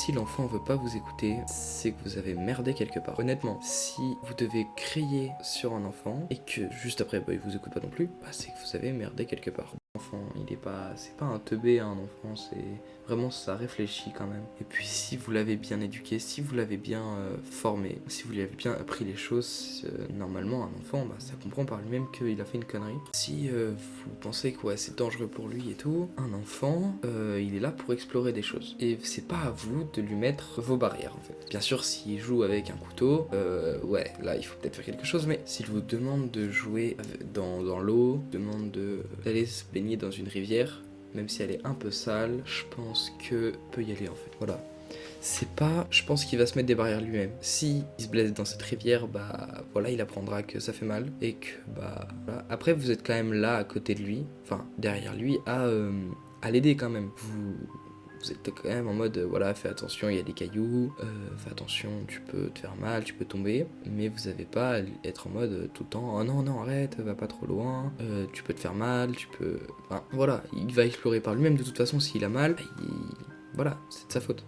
Si l'enfant veut pas vous écouter, c'est que vous avez merdé quelque part. Honnêtement, si vous devez crier sur un enfant et que juste après il vous écoute pas non plus, c'est que vous avez merdé quelque part. L'enfant, c'est pas un teubé, un enfant, c'est vraiment ça réfléchit quand même. Et puis si vous l'avez bien éduqué, si vous l'avez bien formé, si vous lui avez bien appris les choses, normalement un enfant, ça comprend par lui-même qu'il a fait une connerie. Si vous pensez que c'est dangereux pour lui et tout, un enfant, il est là pour explorer des choses. Et c'est pas à vous de lui mettre vos barrières en fait. Bien sûr, s'il joue avec un couteau, là il faut peut-être faire quelque chose, mais s'il vous demande de jouer dans l'eau, demande d'aller se baigner dans une rivière, même si elle est un peu sale, je pense que peut y aller en fait. Voilà. Je pense qu'il va se mettre des barrières lui-même. Si il se blesse dans cette rivière, il apprendra que ça fait mal et que voilà. Après vous êtes quand même là à côté de lui, enfin derrière lui à l'aider quand même. Vous êtes quand même en mode, fais attention, il y a des cailloux, fais attention, tu peux te faire mal, tu peux tomber, mais vous n'avez pas à être en mode tout le temps, oh non, non, arrête, va pas trop loin, tu peux te faire mal, tu peux... Enfin, voilà, il va explorer par lui-même, de toute façon, s'il a mal, voilà, c'est de sa faute.